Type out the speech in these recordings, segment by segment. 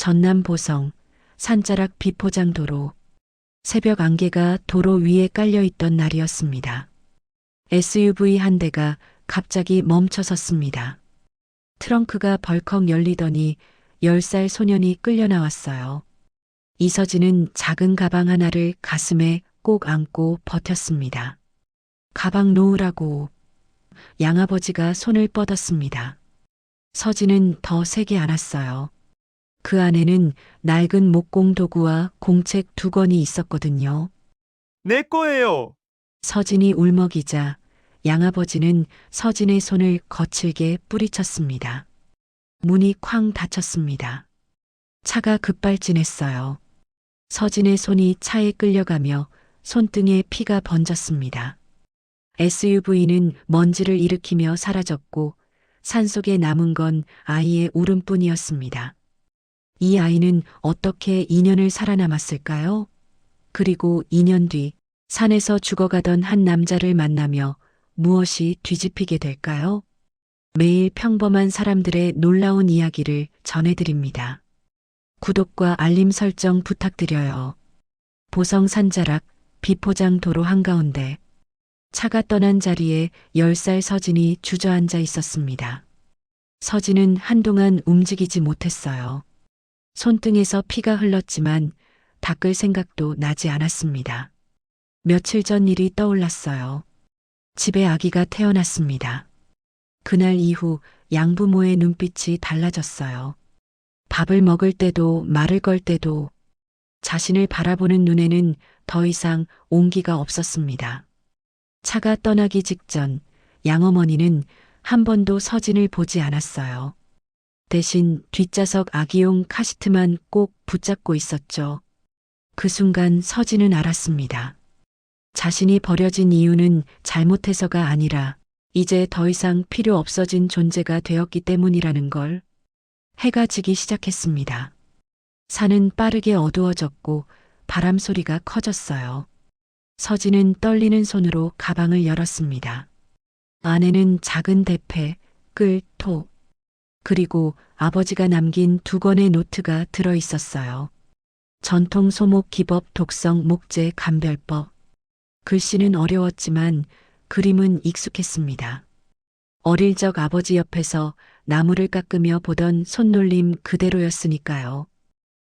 전남 보성, 산자락 비포장도로. 새벽 안개가 도로 위에 깔려있던 날이었습니다. SUV 한 대가 갑자기 멈춰 섰습니다. 트렁크가 벌컥 열리더니 10살 소년이 끌려 나왔어요. 이서진은 작은 가방 하나를 가슴에 꼭 안고 버텼습니다. 가방 놓으라고. 양아버지가 손을 뻗었습니다. 서진은 더 세게 안았어요. 그 안에는 낡은 목공 도구와 공책 2권이 있었거든요. 내 거예요. 서진이 울먹이자 양아버지는 서진의 손을 거칠게 뿌리쳤습니다. 문이 쾅 닫혔습니다. 차가 급발진했어요. 서진의 손이 차에 끌려가며 손등에 피가 번졌습니다. SUV는 먼지를 일으키며 사라졌고 산속에 남은 건 아이의 울음뿐이었습니다. 이 아이는 어떻게 2년을 살아남았을까요? 그리고 2년 뒤 산에서 죽어가던 한 남자를 만나며 무엇이 뒤집히게 될까요? 매일 평범한 사람들의 놀라운 이야기를 전해드립니다. 구독과 알림 설정 부탁드려요. 보성 산자락 비포장 도로 한가운데 차가 떠난 자리에 10살 서진이 주저앉아 있었습니다. 서진은 한동안 움직이지 못했어요. 손등에서 피가 흘렀지만 닦을 생각도 나지 않았습니다. 며칠 전 일이 떠올랐어요. 집에 아기가 태어났습니다. 그날 이후 양부모의 눈빛이 달라졌어요. 밥을 먹을 때도 말을 걸 때도 자신을 바라보는 눈에는 더 이상 온기가 없었습니다. 차가 떠나기 직전 양어머니는 한 번도 서진을 보지 않았어요. 대신 뒷좌석 아기용 카시트만 꼭 붙잡고 있었죠. 그 순간 서진은 알았습니다. 자신이 버려진 이유는 잘못해서가 아니라 이제 더 이상 필요 없어진 존재가 되었기 때문이라는 걸. 해가 지기 시작했습니다. 산은 빠르게 어두워졌고 바람 소리가 커졌어요. 서진은 떨리는 손으로 가방을 열었습니다. 안에는 작은 대패, 끌, 톡, 그리고 아버지가 남긴 2권의 노트가 들어 있었어요. 전통 소목 기법 독성 목재 감별법. 글씨는 어려웠지만 그림은 익숙했습니다. 어릴 적 아버지 옆에서 나무를 깎으며 보던 손놀림 그대로였으니까요.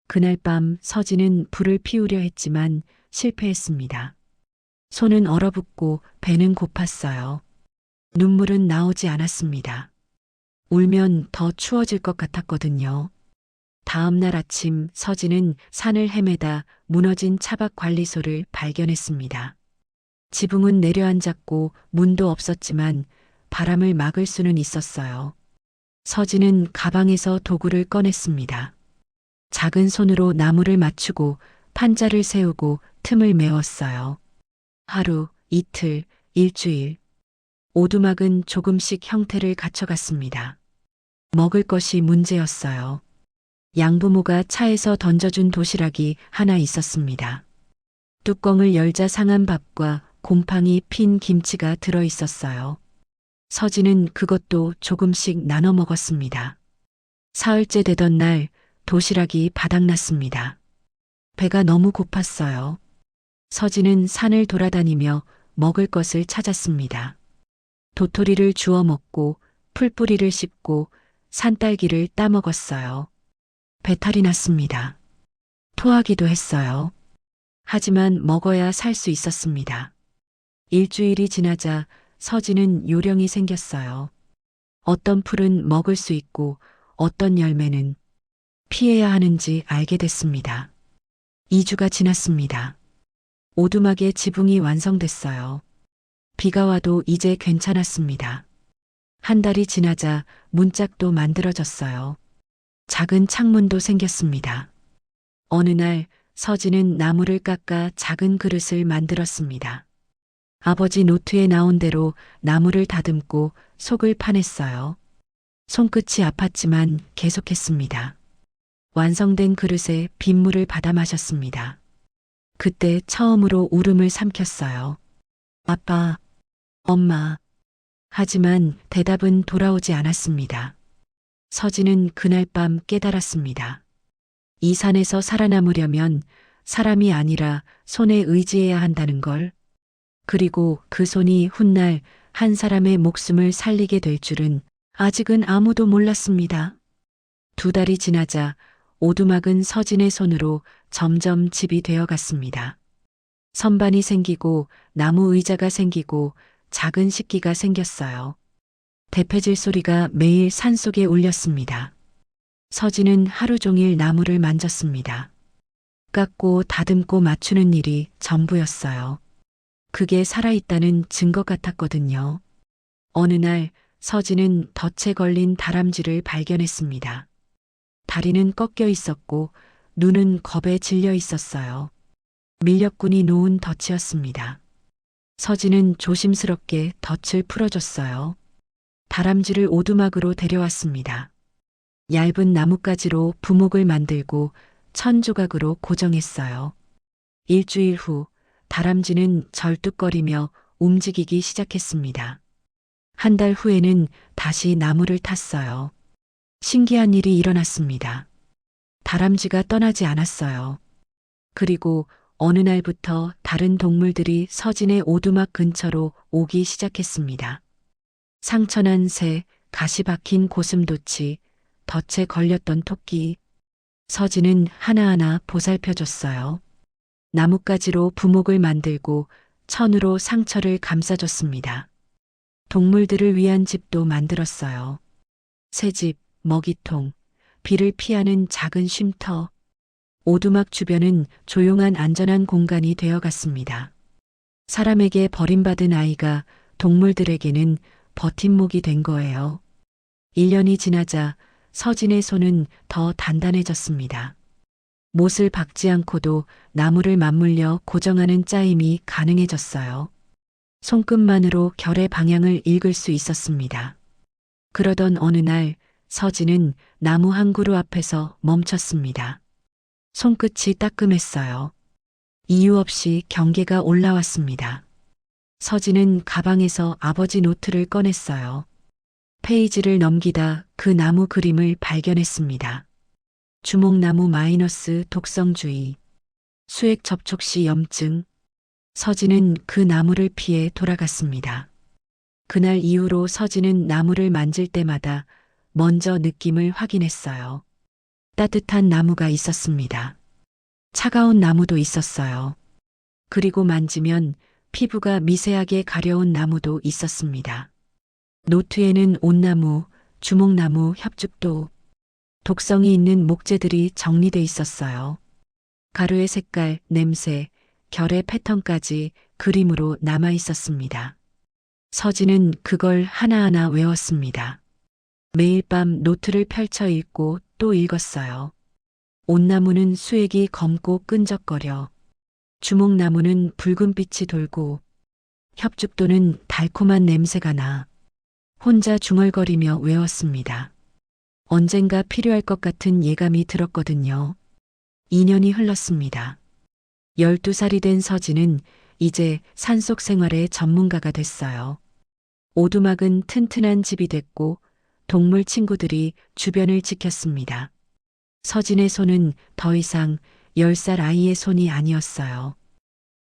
그날 밤 서진은 불을 피우려 했지만 실패했습니다. 손은 얼어붙고 배는 고팠어요. 눈물은 나오지 않았습니다. 울면 더 추워질 것 같았거든요. 다음 날 아침 서진은 산을 헤매다 무너진 차박 관리소를 발견했습니다. 지붕은 내려앉았고 문도 없었지만 바람을 막을 수는 있었어요. 서진은 가방에서 도구를 꺼냈습니다. 작은 손으로 나무를 맞추고 판자를 세우고 틈을 메웠어요. 하루, 이틀, 일주일. 오두막은 조금씩 형태를 갖춰갔습니다. 먹을 것이 문제였어요. 양부모가 차에서 던져준 도시락이 하나 있었습니다. 뚜껑을 열자 상한 밥과 곰팡이 핀 김치가 들어 있었어요. 서진은 그것도 조금씩 나눠 먹었습니다. 사흘째 되던 날 도시락이 바닥났습니다. 배가 너무 고팠어요. 서진은 산을 돌아다니며 먹을 것을 찾았습니다. 도토리를 주워 먹고 풀뿌리를 씹고 산딸기를 따먹었어요. 배탈이 났습니다. 토하기도 했어요. 하지만 먹어야 살 수 있었습니다. 일주일이 지나자 서진은 요령이 생겼어요. 어떤 풀은 먹을 수 있고 어떤 열매는 피해야 하는지 알게 됐습니다. 2주가 지났습니다. 오두막의 지붕이 완성됐어요. 비가 와도 이제 괜찮았습니다. 한 달이 지나자 문짝도 만들어졌어요. 작은 창문도 생겼습니다. 어느 날 서진은 나무를 깎아 작은 그릇을 만들었습니다. 아버지 노트에 나온 대로 나무를 다듬고 속을 파냈어요. 손끝이 아팠지만 계속했습니다. 완성된 그릇에 빗물을 받아 마셨습니다. 그때 처음으로 울음을 삼켰어요. 아빠, 엄마. 하지만 대답은 돌아오지 않았습니다. 서진은 그날 밤 깨달았습니다. 이 산에서 살아남으려면 사람이 아니라 손에 의지해야 한다는 걸. 그리고 그 손이 훗날 한 사람의 목숨을 살리게 될 줄은 아직은 아무도 몰랐습니다. 2달이 지나자 오두막은 서진의 손으로 점점 집이 되어 갔습니다. 선반이 생기고 나무 의자가 생기고 작은 식기가 생겼어요. 대패질 소리가 매일 산속에 울렸습니다. 서진은 하루 종일 나무를 만졌습니다. 깎고 다듬고 맞추는 일이 전부였어요. 그게 살아있다는 증거 같았거든요. 어느 날 서진은 덫에 걸린 다람쥐를 발견했습니다. 다리는 꺾여 있었고 눈은 겁에 질려 있었어요. 밀렵꾼이 놓은 덫이었습니다. 서진은 조심스럽게 덫을 풀어줬어요. 다람쥐를 오두막으로 데려왔습니다. 얇은 나뭇가지로 부목을 만들고 1000조각으로 고정했어요. 일주일 후 다람쥐는 절뚝거리며 움직이기 시작했습니다. 한 달 후에는 다시 나무를 탔어요. 신기한 일이 일어났습니다. 다람쥐가 떠나지 않았어요. 그리고 어느 날부터 다른 동물들이 서진의 오두막 근처로 오기 시작했습니다. 상처난 새, 가시 박힌 고슴도치, 덫에 걸렸던 토끼. 서진은 하나하나 보살펴줬어요. 나뭇가지로 부목을 만들고 천으로 상처를 감싸줬습니다. 동물들을 위한 집도 만들었어요. 새집, 먹이통, 비를 피하는 작은 쉼터. 오두막 주변은 조용한 안전한 공간이 되어갔습니다. 사람에게 버림받은 아이가 동물들에게는 버팀목이 된 거예요. 1년이 지나자 서진의 손은 더 단단해졌습니다. 못을 박지 않고도 나무를 맞물려 고정하는 짜임이 가능해졌어요. 손끝만으로 결의 방향을 읽을 수 있었습니다. 그러던 어느 날 서진은 나무 한 그루 앞에서 멈췄습니다. 손끝이 따끔했어요. 이유 없이 경계가 올라왔습니다. 서진은 가방에서 아버지 노트를 꺼냈어요. 페이지를 넘기다 그 나무 그림을 발견했습니다. 주목나무 마이너스 독성주의, 수액 접촉 시 염증. 서진은 그 나무를 피해 돌아갔습니다. 그날 이후로 서진은 나무를 만질 때마다 먼저 느낌을 확인했어요. 따뜻한 나무가 있었습니다. 차가운 나무도 있었어요. 그리고 만지면 피부가 미세하게 가려운 나무도 있었습니다. 노트에는 온나무, 주목나무, 협죽도, 독성이 있는 목재들이 정리돼 있었어요. 가루의 색깔, 냄새, 결의 패턴까지 그림으로 남아 있었습니다. 서진은 그걸 하나하나 외웠습니다. 매일 밤 노트를 펼쳐 읽고 또 읽었어요. 온나무는 수액이 검고 끈적거려, 주목나무는 붉은 빛이 돌고, 협죽도는 달콤한 냄새가 나. 혼자 중얼거리며 외웠습니다. 언젠가 필요할 것 같은 예감이 들었거든요. 2년이 흘렀습니다. 12살이 된 서진은 이제 산속 생활의 전문가가 됐어요. 오두막은 튼튼한 집이 됐고 동물 친구들이 주변을 지켰습니다. 서진의 손은 더 이상 10살 아이의 손이 아니었어요.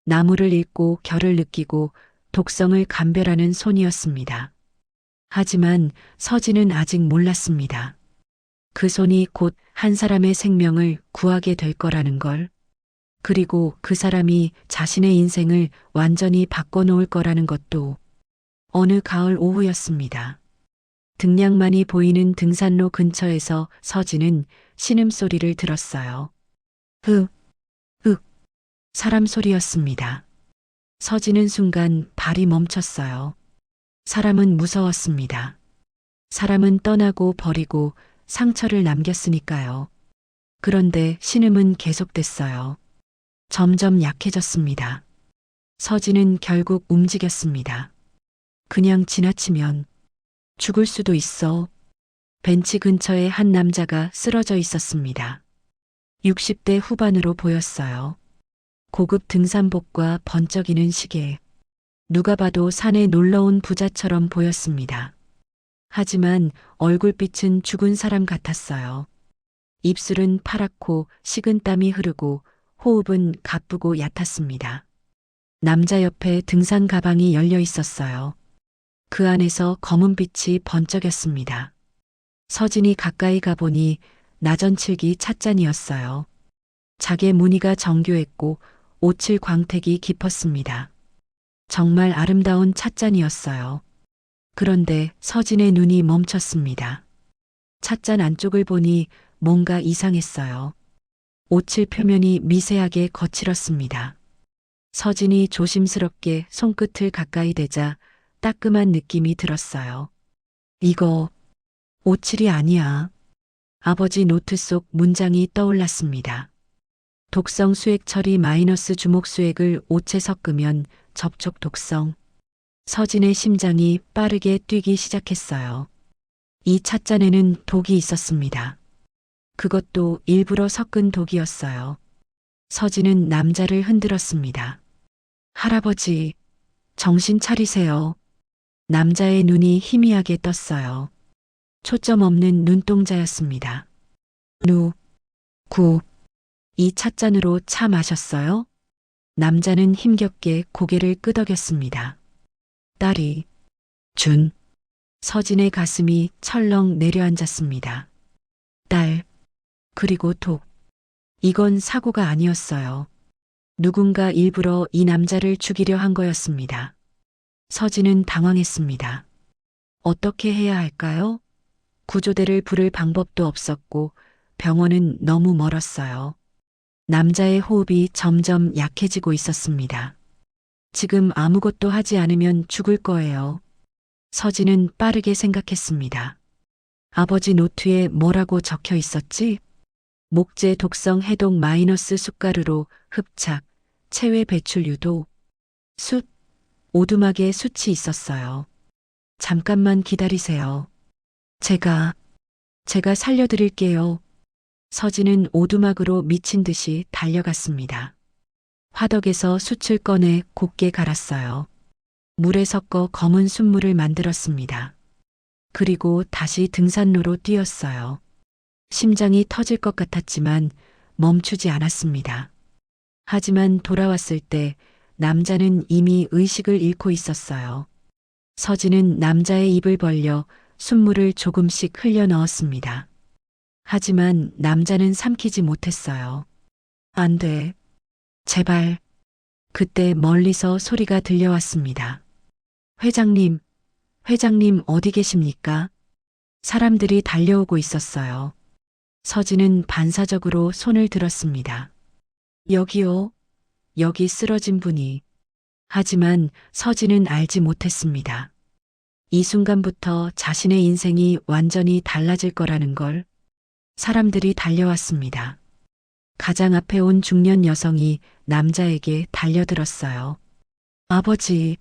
나무를 읽고 결을 느끼고 독성을 감별하는 손이었습니다. 하지만 서진은 아직 몰랐습니다. 그 손이 곧 한 사람의 생명을 구하게 될 거라는 걸. 그리고 그 사람이 자신의 인생을 완전히 바꿔놓을 거라는 것도. 어느 가을 오후였습니다. 등량만이 보이는 등산로 근처에서 서진은 신음소리를 들었어요. 사람 소리였습니다. 서진은 순간 발이 멈췄어요. 사람은 무서웠습니다. 사람은 떠나고 버리고 상처를 남겼으니까요. 그런데 신음은 계속됐어요. 점점 약해졌습니다. 서진은 결국 움직였습니다. 그냥 지나치면 죽을 수도 있어. 벤치 근처에 한 남자가 쓰러져 있었습니다. 60대 후반으로 보였어요. 고급 등산복과 번쩍이는 시계. 누가 봐도 산에 놀러온 부자처럼 보였습니다. 하지만 얼굴빛은 죽은 사람 같았어요. 입술은 파랗고 식은땀이 흐르고 호흡은 가쁘고 얕았습니다. 남자 옆에 등산 가방이 열려 있었어요. 그 안에서 검은 빛이 번쩍였습니다. 서진이 가까이 가보니 나전칠기 찻잔이었어요. 작의 무늬가 정교했고 오칠 광택이 깊었습니다. 정말 아름다운 찻잔이었어요. 그런데 서진의 눈이 멈췄습니다. 찻잔 안쪽을 보니 뭔가 이상했어요. 오칠 표면이 미세하게 거칠었습니다. 서진이 조심스럽게 손끝을 가까이 대자 따끔한 느낌이 들었어요. 이거 오칠이 아니야. 아버지 노트 속 문장이 떠올랐습니다. 독성 수액 처리 마이너스 주목 수액을 오체 섞으면 접촉 독성. 서진의 심장이 빠르게 뛰기 시작했어요. 이 찻잔에는 독이 있었습니다. 그것도 일부러 섞은 독이었어요. 서진은 남자를 흔들었습니다. 할아버지, 정신 차리세요. 남자의 눈이 희미하게 떴어요. 초점 없는 눈동자였습니다. 이 찻잔으로 차 마셨어요? 남자는 힘겹게 고개를 끄덕였습니다. 딸이 준. 서진의 가슴이 철렁 내려앉았습니다. 딸, 그리고 독. 이건 사고가 아니었어요. 누군가 일부러 이 남자를 죽이려 한 거였습니다. 서진은 당황했습니다. 어떻게 해야 할까요? 구조대를 부를 방법도 없었고 병원은 너무 멀었어요. 남자의 호흡이 점점 약해지고 있었습니다. 지금 아무것도 하지 않으면 죽을 거예요. 서진은 빠르게 생각했습니다. 아버지 노트에 뭐라고 적혀 있었지? 목재 독성 해독 마이너스 숟가루로 흡착, 체외 배출 유도, 숯, 오두막에 숯이 있었어요. 잠깐만 기다리세요. 제가 살려드릴게요. 서진은 오두막으로 미친 듯이 달려갔습니다. 화덕에서 숯을 꺼내 곱게 갈았어요. 물에 섞어 검은 숯물을 만들었습니다. 그리고 다시 등산로로 뛰었어요. 심장이 터질 것 같았지만 멈추지 않았습니다. 하지만 돌아왔을 때 남자는 이미 의식을 잃고 있었어요. 서진은 남자의 입을 벌려 숯물을 조금씩 흘려 넣었습니다. 하지만 남자는 삼키지 못했어요. 안 돼. 제발. 그때 멀리서 소리가 들려왔습니다. 회장님 어디 계십니까? 사람들이 달려오고 있었어요. 서진은 반사적으로 손을 들었습니다. 여기요. 여기 쓰러진 분이. 하지만 서진은 알지 못했습니다. 이 순간부터 자신의 인생이 완전히 달라질 거라는 걸. 사람들이 달려왔습니다. 가장 앞에 온 중년 여성이 남자에게 달려들었어요. 아버지.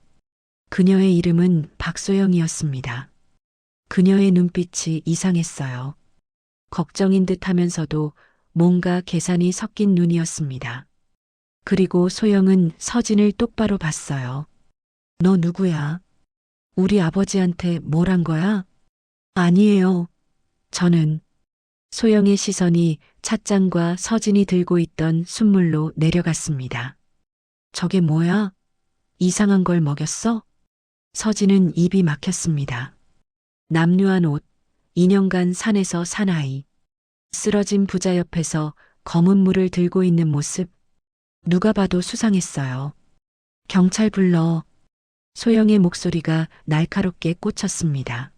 그녀의 이름은 박소영이었습니다. 그녀의 눈빛이 이상했어요. 걱정인 듯 하면서도 뭔가 계산이 섞인 눈이었습니다. 그리고 소영은 서진을 똑바로 봤어요. 너 누구야? 우리 아버지한테 뭘 한 거야? 아니에요. 저는. 소영의 시선이 찻잔과 서진이 들고 있던 숯물로 내려갔습니다. 저게 뭐야? 이상한 걸 먹였어? 서진은 입이 막혔습니다. 남루한 옷, 2년간 산에서 산 아이, 쓰러진 부자 옆에서 검은 물을 들고 있는 모습, 누가 봐도 수상했어요. 경찰 불러. 소영의 목소리가 날카롭게 꽂혔습니다.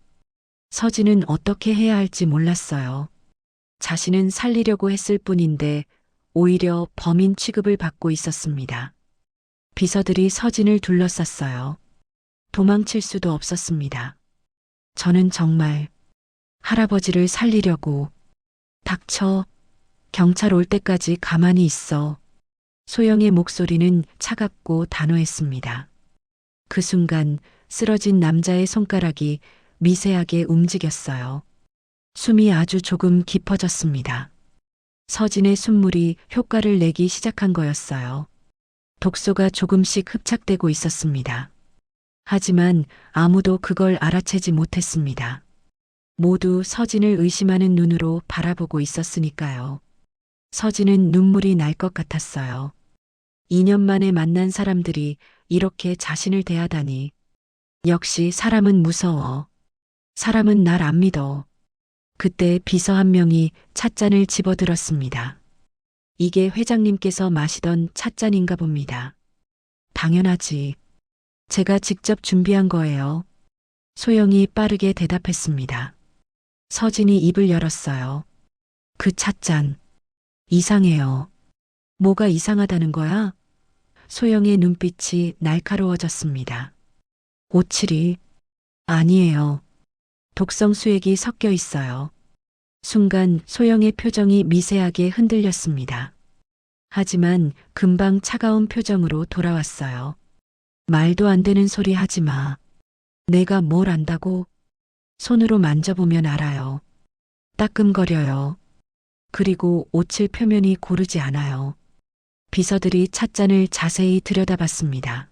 서진은 어떻게 해야 할지 몰랐어요. 자신은 살리려고 했을 뿐인데 오히려 범인 취급을 받고 있었습니다. 비서들이 서진을 둘러쌌어요. 도망칠 수도 없었습니다. 저는 정말 할아버지를 살리려고. 닥쳐. 경찰 올 때까지 가만히 있어. 소영의 목소리는 차갑고 단호했습니다. 그 순간 쓰러진 남자의 손가락이 미세하게 움직였어요. 숨이 아주 조금 깊어졌습니다. 서진의 숨물이 효과를 내기 시작한 거였어요. 독소가 조금씩 흡착되고 있었습니다. 하지만 아무도 그걸 알아채지 못했습니다. 모두 서진을 의심하는 눈으로 바라보고 있었으니까요. 서진은 눈물이 날 것 같았어요. 2년 만에 만난 사람들이 이렇게 자신을 대하다니. 역시 사람은 무서워. 사람은 날 안 믿어. 그때 비서 한 명이 찻잔을 집어들었습니다. 이게 회장님께서 마시던 찻잔인가 봅니다. 당연하지. 제가 직접 준비한 거예요. 소영이 빠르게 대답했습니다. 서진이 입을 열었어요. 그 찻잔. 이상해요. 뭐가 이상하다는 거야? 소영의 눈빛이 날카로워졌습니다. 오칠이 아니에요. 독성 수액이 섞여 있어요. 순간 소영의 표정이 미세하게 흔들렸습니다. 하지만 금방 차가운 표정으로 돌아왔어요. 말도 안 되는 소리 하지 마. 내가 뭘 안다고? 손으로 만져보면 알아요. 따끔거려요. 그리고 오칠 표면이 고르지 않아요. 비서들이 찻잔을 자세히 들여다봤습니다.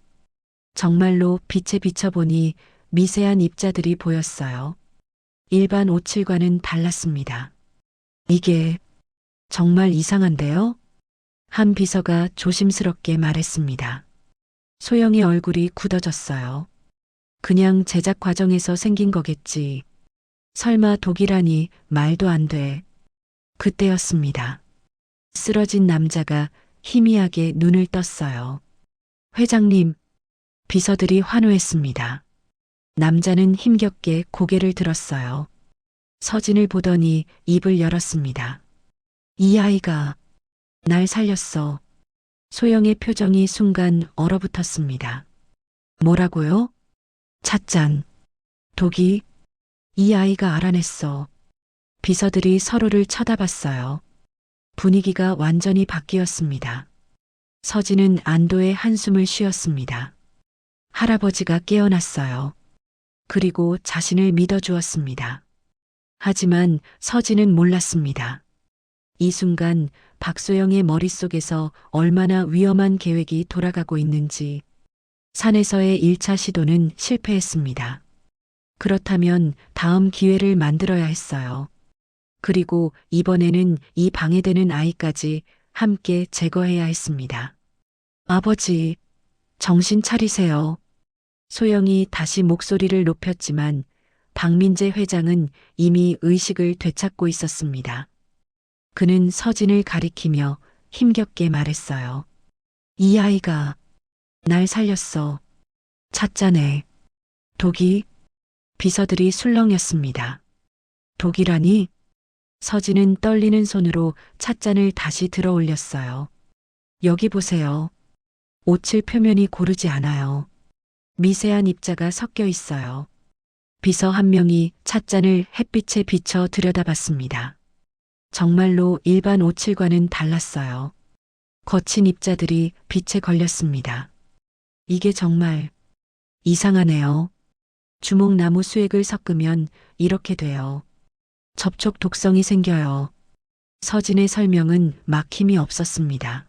정말로 빛에 비춰보니 미세한 입자들이 보였어요. 일반 오칠과는 달랐습니다. 이게 정말 이상한데요? 한 비서가 조심스럽게 말했습니다. 소영의 얼굴이 굳어졌어요. 그냥 제작 과정에서 생긴 거겠지. 설마 독이라니 말도 안 돼. 그때였습니다. 쓰러진 남자가 희미하게 눈을 떴어요. 회장님, 비서들이 환호했습니다. 남자는 힘겹게 고개를 들었어요. 서진을 보더니 입을 열었습니다. 이 아이가 날 살렸어. 소영의 표정이 순간 얼어붙었습니다. 뭐라고요? 찻잔. 독이. 이 아이가 알아냈어. 비서들이 서로를 쳐다봤어요. 분위기가 완전히 바뀌었습니다. 서진은 안도의 한숨을 쉬었습니다. 할아버지가 깨어났어요. 그리고 자신을 믿어주었습니다. 하지만 서진은 몰랐습니다. 이 순간 박소영의 머릿속에서 얼마나 위험한 계획이 돌아가고 있는지. 산에서의 1차 시도는 실패했습니다. 그렇다면 다음 기회를 만들어야 했어요. 그리고 이번에는 이 방해되는 아이까지 함께 제거해야 했습니다. 아버지, 정신 차리세요. 소영이 다시 목소리를 높였지만 박민재 회장은 이미 의식을 되찾고 있었습니다. 그는 서진을 가리키며 힘겹게 말했어요. 이 아이가 날 살렸어. 찻잔에 독이. 비서들이 술렁였습니다. 독이라니? 서진은 떨리는 손으로 찻잔을 다시 들어 올렸어요. 여기 보세요. 오칠 표면이 고르지 않아요. 미세한 입자가 섞여 있어요. 비서 한 명이 찻잔을 햇빛에 비춰 들여다봤습니다. 정말로 일반 오칠과는 달랐어요. 거친 입자들이 빛에 걸렸습니다. 이게 정말 이상하네요. 주목나무 수액을 섞으면 이렇게 돼요. 접촉 독성이 생겨요. 서진의 설명은 막힘이 없었습니다.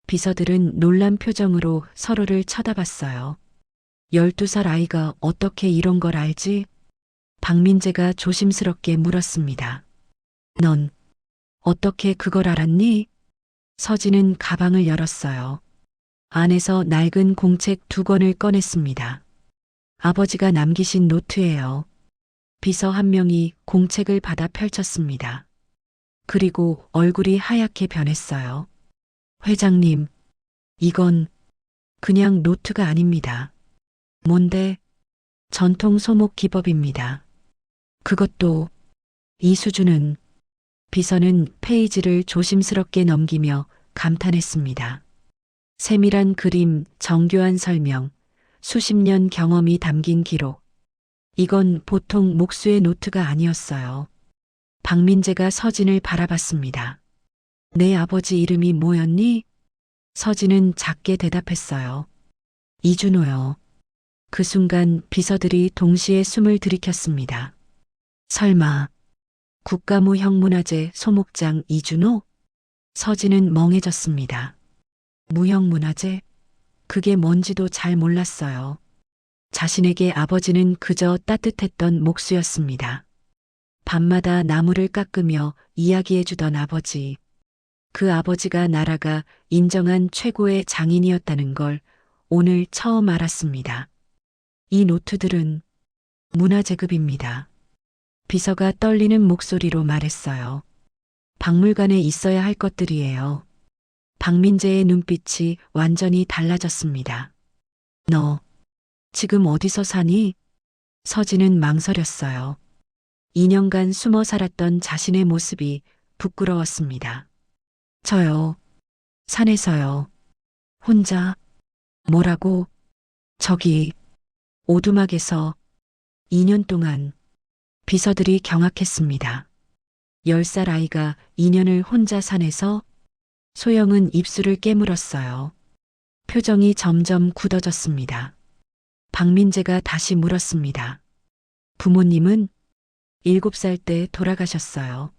비서들은 놀란 표정으로 서로를 쳐다봤어요. 12살 아이가 어떻게 이런 걸 알지? 박민재가 조심스럽게 물었습니다. 넌 어떻게 그걸 알았니? 서진은 가방을 열었어요. 안에서 낡은 공책 2권을 꺼냈습니다. 아버지가 남기신 노트예요. 비서 한 명이 공책을 받아 펼쳤습니다. 그리고 얼굴이 하얗게 변했어요. 회장님, 이건 그냥 노트가 아닙니다. 뭔데? 전통 소목 기법입니다. 그것도 이 수준은. 비서는 페이지를 조심스럽게 넘기며 감탄했습니다. 세밀한 그림, 정교한 설명, 수십 년 경험이 담긴 기록. 이건 보통 목수의 노트가 아니었어요. 박민재가 서진을 바라봤습니다. 내 아버지 이름이 뭐였니? 서진은 작게 대답했어요. 이준호요. 그 순간 비서들이 동시에 숨을 들이켰습니다. 설마 국가무형문화재 소목장 이준호? 서진은 멍해졌습니다. 무형문화재? 그게 뭔지도 잘 몰랐어요. 자신에게 아버지는 그저 따뜻했던 목수였습니다. 밤마다 나무를 깎으며 이야기해주던 아버지. 그 아버지가 나라가 인정한 최고의 장인이었다는 걸 오늘 처음 알았습니다. 이 노트들은 문화재급입니다. 비서가 떨리는 목소리로 말했어요. 박물관에 있어야 할 것들이에요. 박민재의 눈빛이 완전히 달라졌습니다. 너, 지금 어디서 사니? 서진은 망설였어요. 2년간 숨어 살았던 자신의 모습이 부끄러웠습니다. 저요. 산에서요. 혼자. 뭐라고? 저기, 오두막에서 2년 동안 비서들이 경악했습니다. 10살 아이가 2년을 혼자 산에서? 소영은 입술을 깨물었어요. 표정이 점점 굳어졌습니다. 박민재가 다시 물었습니다. 부모님은 7살 때 돌아가셨어요.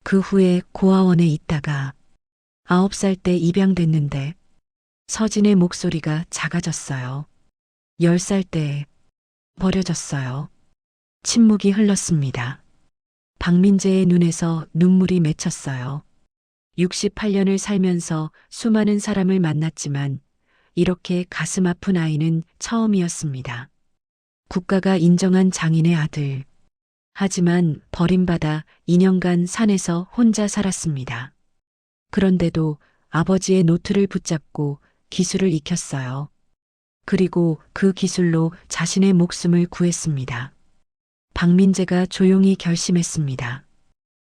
그 후에 고아원에 있다가 9살 때 입양됐는데 서진의 목소리가 작아졌어요. 10살 때 버려졌어요. 침묵이 흘렀습니다. 박민재의 눈에서 눈물이 맺혔어요. 68년을 살면서 수많은 사람을 만났지만 이렇게 가슴 아픈 아이는 처음이었습니다. 국가가 인정한 장인의 아들. 하지만 버림받아 2년간 산에서 혼자 살았습니다. 그런데도 아버지의 노트를 붙잡고 기술을 익혔어요. 그리고 그 기술로 자신의 목숨을 구했습니다. 박민재가 조용히 결심했습니다.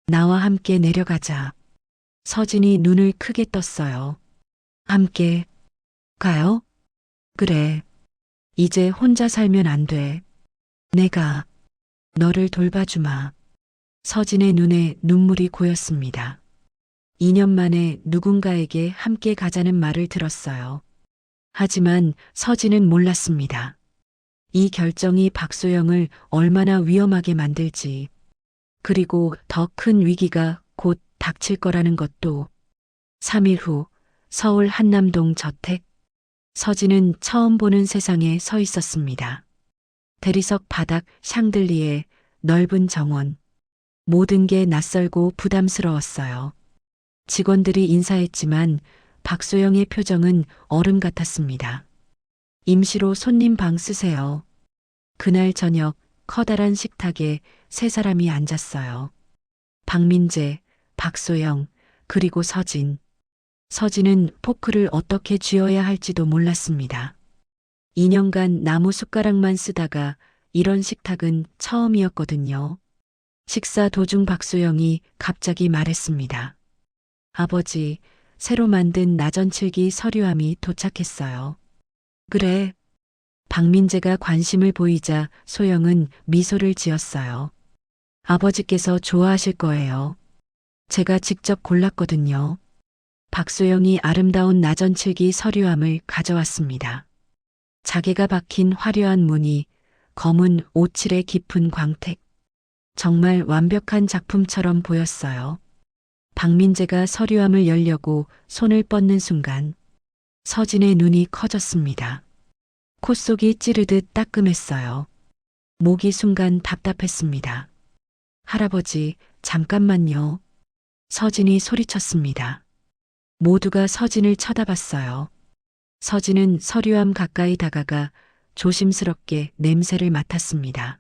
나와 함께 내려가자. 서진이 눈을 크게 떴어요. 함께 가요? 그래. 이제 혼자 살면 안 돼. 내가 너를 돌봐주마. 서진의 눈에 눈물이 고였습니다. 2년 만에 누군가에게 함께 가자는 말을 들었어요. 하지만 서진은 몰랐습니다. 이 결정이 박소영을 얼마나 위험하게 만들지, 그리고 더 큰 위기가 곧 닥칠 거라는 것도. 3일 후 서울 한남동 저택. 서진은 처음 보는 세상에 서 있었습니다. 대리석 바닥 샹들리에 넓은 정원. 모든 게 낯설고 부담스러웠어요. 직원들이 인사했지만 박소영의 표정은 얼음 같았습니다. 임시로 손님 방 쓰세요. 그날 저녁 커다란 식탁에 세 사람이 앉았어요. 박민재, 박소영, 그리고 서진. 서진은 포크를 어떻게 쥐어야 할지도 몰랐습니다. 2년간 나무 숟가락만 쓰다가 이런 식탁은 처음이었거든요. 식사 도중 박소영이 갑자기 말했습니다. 아버지, 새로 만든 나전칠기 서류함이 도착했어요. 그래. 박민재가 관심을 보이자 소영은 미소를 지었어요. 아버지께서 좋아하실 거예요. 제가 직접 골랐거든요. 박소영이 아름다운 나전칠기 서류함을 가져왔습니다. 자개가 박힌 화려한 무늬, 검은 오칠의 깊은 광택. 정말 완벽한 작품처럼 보였어요. 박민재가 서류함을 열려고 손을 뻗는 순간 서진의 눈이 커졌습니다. 콧속이 찌르듯 따끔했어요. 목이 순간 답답했습니다. 할아버지, 잠깐만요. 서진이 소리쳤습니다. 모두가 서진을 쳐다봤어요. 서진은 서류함 가까이 다가가 조심스럽게 냄새를 맡았습니다.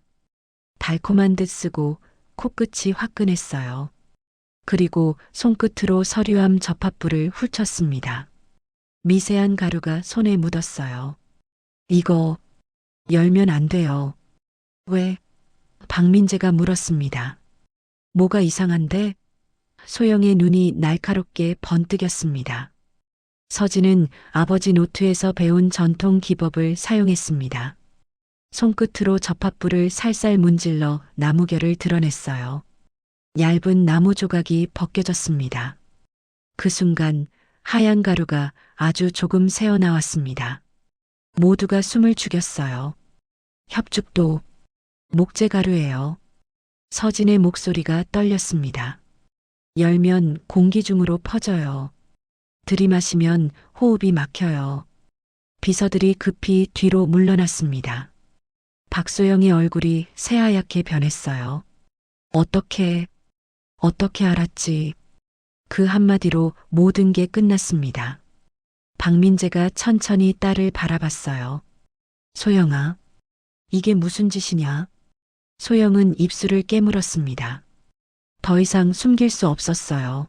달콤한 듯 쓰고 코끝이 화끈했어요. 그리고 손끝으로 서류함 접합부를 훑쳤습니다. 미세한 가루가 손에 묻었어요. 이거 열면 안 돼요. 왜? 박민재가 물었습니다. 뭐가 이상한데? 소영의 눈이 날카롭게 번뜩였습니다. 서진은 아버지 노트에서 배운 전통 기법을 사용했습니다. 손끝으로 접합부를 살살 문질러 나무결을 드러냈어요. 얇은 나무 조각이 벗겨졌습니다. 그 순간 하얀 가루가 아주 조금 새어나왔습니다. 모두가 숨을 죽였어요. 협죽도 목재가루예요. 서진의 목소리가 떨렸습니다. 열면 공기 중으로 퍼져요. 들이마시면 호흡이 막혀요. 비서들이 급히 뒤로 물러났습니다. 박소영의 얼굴이 새하얗게 변했어요. 어떻게, 어떻게 알았지? 그 한마디로 모든 게 끝났습니다. 박민재가 천천히 딸을 바라봤어요. 소영아, 이게 무슨 짓이냐? 소영은 입술을 깨물었습니다. 더 이상 숨길 수 없었어요.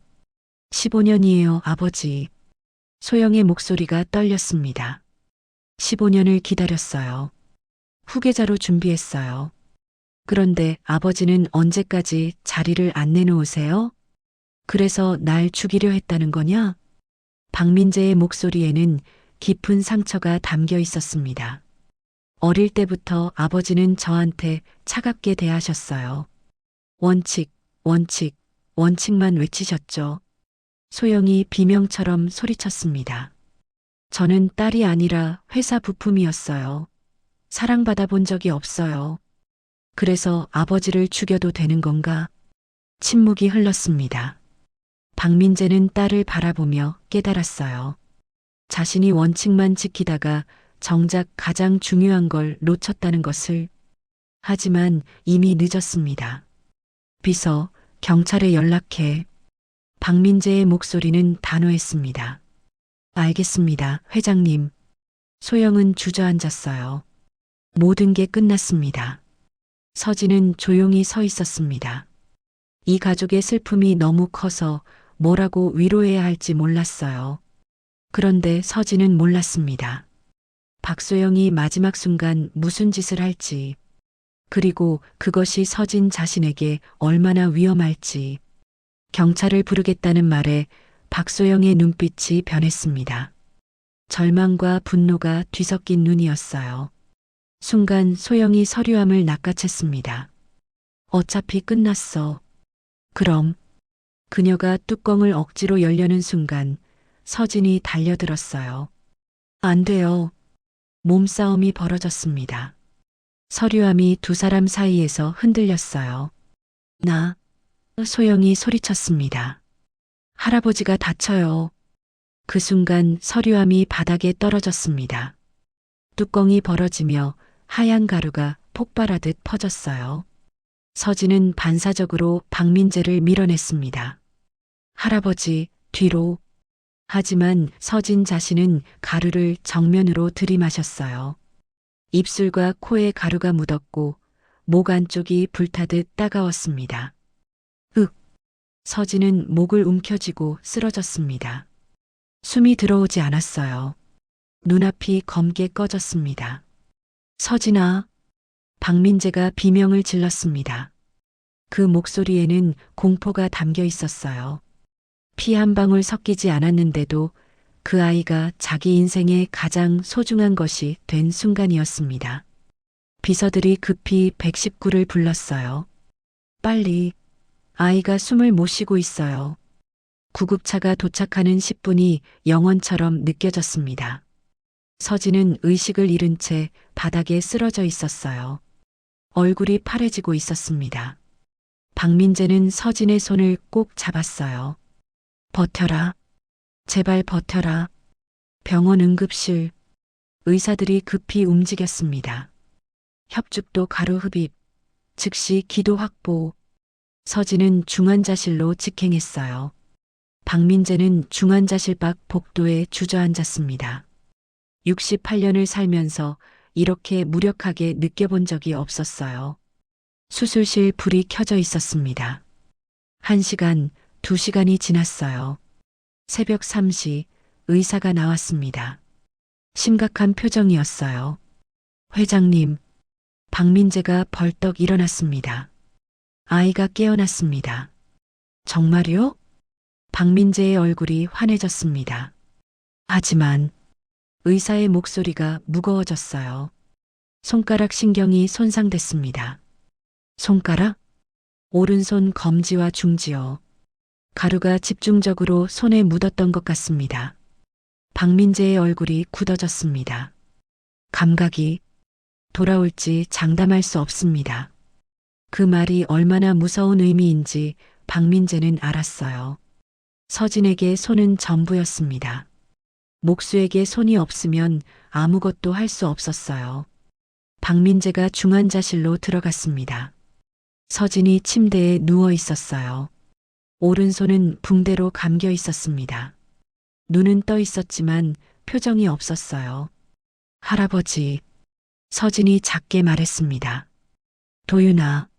15년이에요, 아버지. 소영의 목소리가 떨렸습니다. 15년을 기다렸어요. 후계자로 준비했어요. 그런데 아버지는 언제까지 자리를 안 내놓으세요? 그래서 날 죽이려 했다는 거냐? 박민재의 목소리에는 깊은 상처가 담겨 있었습니다. 어릴 때부터 아버지는 저한테 차갑게 대하셨어요. 원칙, 원칙, 원칙만 외치셨죠. 소영이 비명처럼 소리쳤습니다. 저는 딸이 아니라 회사 부품이었어요. 사랑받아 본 적이 없어요. 그래서 아버지를 죽여도 되는 건가? 침묵이 흘렀습니다. 박민재는 딸을 바라보며 깨달았어요. 자신이 원칙만 지키다가 정작 가장 중요한 걸 놓쳤다는 것을. 하지만 이미 늦었습니다. 비서, 경찰에 연락해. 박민재의 목소리는 단호했습니다. 알겠습니다, 회장님. 소영은 주저앉았어요. 모든 게 끝났습니다. 서진은 조용히 서 있었습니다. 이 가족의 슬픔이 너무 커서 뭐라고 위로해야 할지 몰랐어요. 그런데 서진은 몰랐습니다. 박소영이 마지막 순간 무슨 짓을 할지, 그리고 그것이 서진 자신에게 얼마나 위험할지. 경찰을 부르겠다는 말에 박소영의 눈빛이 변했습니다. 절망과 분노가 뒤섞인 눈이었어요. 순간 소영이 서류함을 낚아챘습니다. 어차피 끝났어. 그럼. 그녀가 뚜껑을 억지로 열려는 순간 서진이 달려들었어요. 안 돼요. 몸싸움이 벌어졌습니다. 서류함이 두 사람 사이에서 흔들렸어요. 소영이 소리쳤습니다. 할아버지가 다쳐요. 그 순간 서류함이 바닥에 떨어졌습니다. 뚜껑이 벌어지며 하얀 가루가 폭발하듯 퍼졌어요. 서진은 반사적으로 박민재를 밀어냈습니다. 할아버지, 뒤로. 하지만 서진 자신은 가루를 정면으로 들이마셨어요. 입술과 코에 가루가 묻었고 목 안쪽이 불타듯 따가웠습니다. 서진은 목을 움켜쥐고 쓰러졌습니다. 숨이 들어오지 않았어요. 눈앞이 검게 꺼졌습니다. 서진아. 박민재가 비명을 질렀습니다. 그 목소리에는 공포가 담겨 있었어요. 피 한 방울 섞이지 않았는데도 그 아이가 자기 인생의 가장 소중한 것이 된 순간이었습니다. 비서들이 급히 119를 불렀어요. 빨리. 아이가 숨을 못 쉬고 있어요. 구급차가 도착하는 10분이 영원처럼 느껴졌습니다. 서진은 의식을 잃은 채 바닥에 쓰러져 있었어요. 얼굴이 파래지고 있었습니다. 박민재는 서진의 손을 꼭 잡았어요. 버텨라. 제발 버텨라. 병원 응급실. 의사들이 급히 움직였습니다. 협죽도 가루 흡입. 즉시 기도 확보. 서진은 중환자실로 직행했어요. 박민재는 중환자실 밖 복도에 주저앉았습니다. 68년을 살면서 이렇게 무력하게 느껴본 적이 없었어요. 수술실 불이 켜져 있었습니다. 1시간, 2시간이 지났어요. 새벽 3시 의사가 나왔습니다. 심각한 표정이었어요. 회장님, 박민재가 벌떡 일어났습니다. 아이가 깨어났습니다. 정말요? 박민재의 얼굴이 환해졌습니다. 하지만 의사의 목소리가 무거워졌어요. 손가락 신경이 손상됐습니다. 손가락? 오른손 검지와 중지요. 가루가 집중적으로 손에 묻었던 것 같습니다. 박민재의 얼굴이 굳어졌습니다. 감각이 돌아올지 장담할 수 없습니다. 그 말이 얼마나 무서운 의미인지 박민재는 알았어요. 서진에게 손은 전부였습니다. 목수에게 손이 없으면 아무것도 할 수 없었어요. 박민재가 중환자실로 들어갔습니다. 서진이 침대에 누워 있었어요. 오른손은 붕대로 감겨 있었습니다. 눈은 떠 있었지만 표정이 없었어요. 할아버지, 서진이 작게 말했습니다. 도윤아,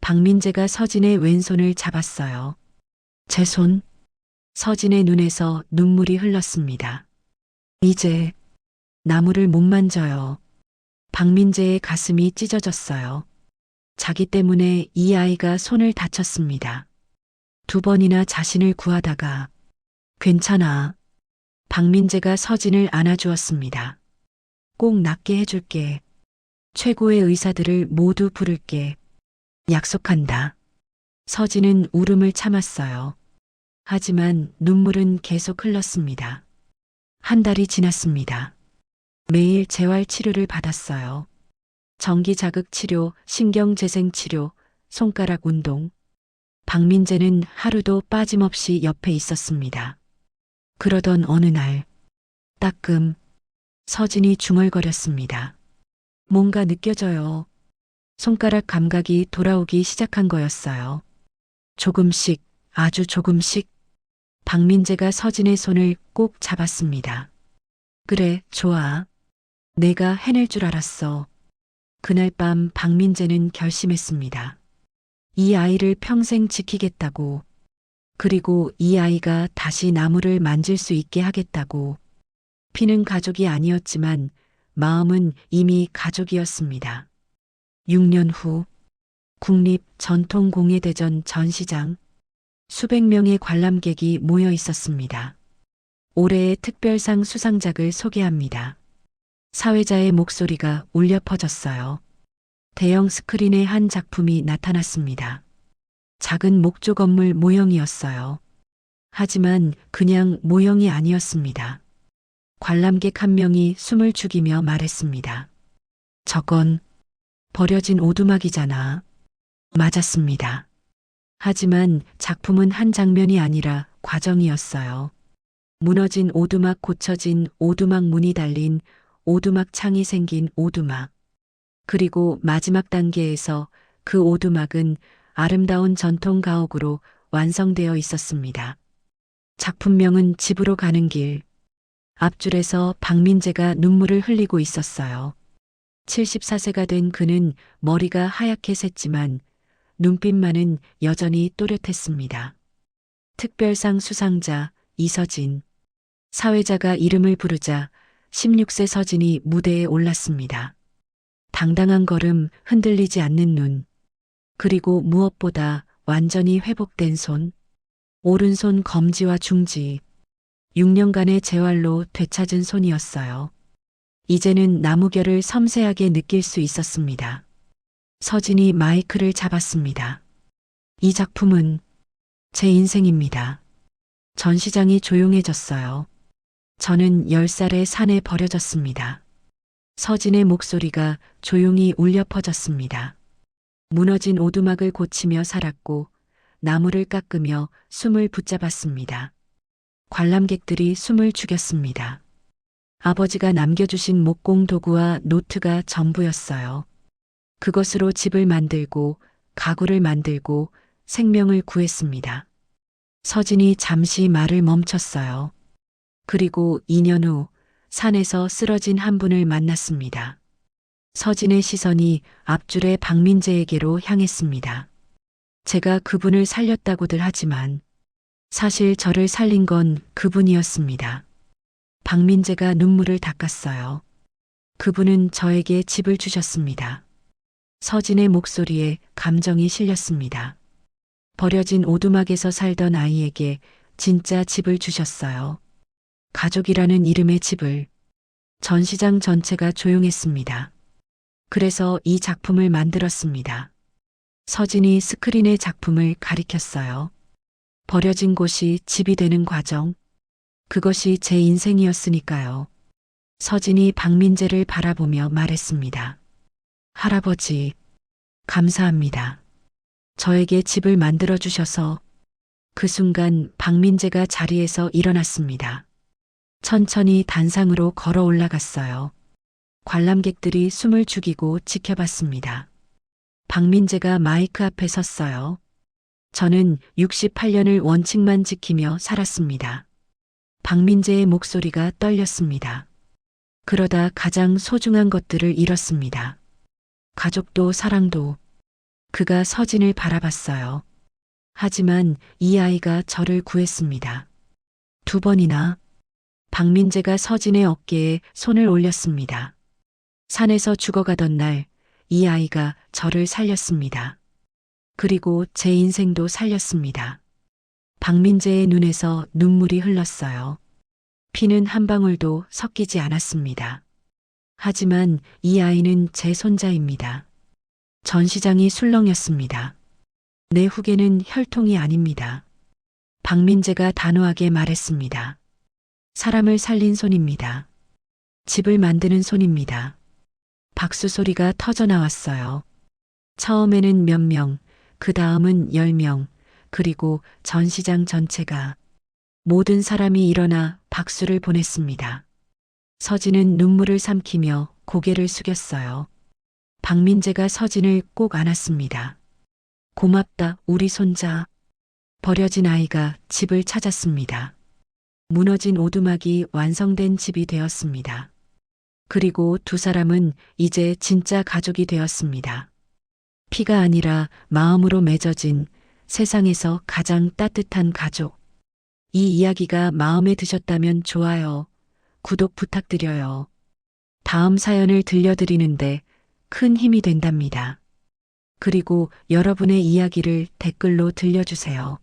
박민재가 서진의 왼손을 잡았어요. 제 손? 서진의 눈에서 눈물이 흘렀습니다. 이제 나무를 못 만져요. 박민재의 가슴이 찢어졌어요. 자기 때문에 이 아이가 손을 다쳤습니다. 2번이나 자신을 구하다가 괜찮아. 박민재가 서진을 안아주었습니다. 꼭 낫게 해줄게. 최고의 의사들을 모두 부를게. 약속한다. 서진은 울음을 참았어요. 하지만 눈물은 계속 흘렀습니다. 1달이 지났습니다. 매일 재활 치료를 받았어요. 전기 자극 치료, 신경 재생 치료, 손가락 운동. 박민재는 하루도 빠짐없이 옆에 있었습니다. 그러던 어느 날, 따끔, 서진이 중얼거렸습니다. 뭔가 느껴져요. 손가락 감각이 돌아오기 시작한 거였어요. 조금씩, 아주 조금씩. 박민재가 서진의 손을 꼭 잡았습니다. 그래, 좋아. 내가 해낼 줄 알았어. 그날 밤 박민재는 결심했습니다. 이 아이를 평생 지키겠다고. 그리고 이 아이가 다시 나무를 만질 수 있게 하겠다고. 피는 가족이 아니었지만 마음은 이미 가족이었습니다. 6년 후 국립전통공예대전 전시장. 수백 명의 관람객이 모여 있었습니다. 올해의 특별상 수상작을 소개합니다. 사회자의 목소리가 울려 퍼졌어요. 대형 스크린에 한 작품이 나타났습니다. 작은 목조 건물 모형이었어요. 하지만 그냥 모형이 아니었습니다. 관람객 한 명이 숨을 죽이며 말했습니다. 저건 버려진 오두막이잖아. 맞았습니다. 하지만 작품은 한 장면이 아니라 과정이었어요. 무너진 오두막, 고쳐진 오두막, 문이 달린 오두막, 창이 생긴 오두막. 그리고 마지막 단계에서 그 오두막은 아름다운 전통 가옥으로 완성되어 있었습니다. 작품명은 집으로 가는 길. 앞줄에서 박민재가 눈물을 흘리고 있었어요. 74세가 된 그는 머리가 하얗게 샜지만 눈빛만은 여전히 또렷했습니다. 특별상 수상자 이서진. 사회자가 이름을 부르자 16세 서진이 무대에 올랐습니다. 당당한 걸음, 흔들리지 않는 눈. 그리고 무엇보다 완전히 회복된 손. 오른손 검지와 중지. 6년간의 재활로 되찾은 손이었어요. 이제는 나무결을 섬세하게 느낄 수 있었습니다. 서진이 마이크를 잡았습니다. 이 작품은 제 인생입니다. 전시장이 조용해졌어요. 저는 10살에 산에 버려졌습니다. 서진의 목소리가 조용히 울려 퍼졌습니다. 무너진 오두막을 고치며 살았고 나무를 깎으며 숨을 붙잡았습니다. 관람객들이 숨을 죽였습니다. 아버지가 남겨주신 목공 도구와 노트가 전부였어요. 그것으로 집을 만들고 가구를 만들고 생명을 구했습니다. 서진이 잠시 말을 멈췄어요. 그리고 2년 후 산에서 쓰러진 한 분을 만났습니다. 서진의 시선이 앞줄의 박민재에게로 향했습니다. 제가 그분을 살렸다고들 하지만 사실 저를 살린 건 그분이었습니다. 박민재가 눈물을 닦았어요. 그분은 저에게 집을 주셨습니다. 서진의 목소리에 감정이 실렸습니다. 버려진 오두막에서 살던 아이에게 진짜 집을 주셨어요. 가족이라는 이름의 집을. 전시장 전체가 조용했습니다. 그래서 이 작품을 만들었습니다. 서진이 스크린의 작품을 가리켰어요. 버려진 곳이 집이 되는 과정. 그것이 제 인생이었으니까요. 서진이 박민재를 바라보며 말했습니다. 할아버지, 감사합니다. 저에게 집을 만들어 주셔서. 그 순간 박민재가 자리에서 일어났습니다. 천천히 단상으로 걸어 올라갔어요. 관람객들이 숨을 죽이고 지켜봤습니다. 박민재가 마이크 앞에 섰어요. 저는 68년을 원칙만 지키며 살았습니다. 박민재의 목소리가 떨렸습니다. 그러다 가장 소중한 것들을 잃었습니다. 가족도 사랑도. 그가 서진을 바라봤어요. 하지만 이 아이가 저를 구했습니다. 2번이나. 박민재가 서진의 어깨에 손을 올렸습니다. 산에서 죽어가던 날, 이 아이가 저를 살렸습니다. 그리고 제 인생도 살렸습니다. 박민재의 눈에서 눈물이 흘렀어요. 피는 한 방울도 섞이지 않았습니다. 하지만 이 아이는 제 손자입니다. 전시장이 술렁였습니다. 내 후계는 혈통이 아닙니다. 박민재가 단호하게 말했습니다. 사람을 살린 손입니다. 집을 만드는 손입니다. 박수 소리가 터져 나왔어요. 처음에는 몇 명, 그 다음은 10명, 그리고 전시장 전체가 모든 사람이 일어나 박수를 보냈습니다. 서진은 눈물을 삼키며 고개를 숙였어요. 박민재가 서진을 꼭 안았습니다. 고맙다, 우리 손자. 버려진 아이가 집을 찾았습니다. 무너진 오두막이 완성된 집이 되었습니다. 그리고 2사람은 이제 진짜 가족이 되었습니다. 피가 아니라 마음으로 맺어진 세상에서 가장 따뜻한 가족. 이 이야기가 마음에 드셨다면 좋아요, 구독 부탁드려요. 다음 사연을 들려드리는데 큰 힘이 된답니다. 그리고 여러분의 이야기를 댓글로 들려주세요.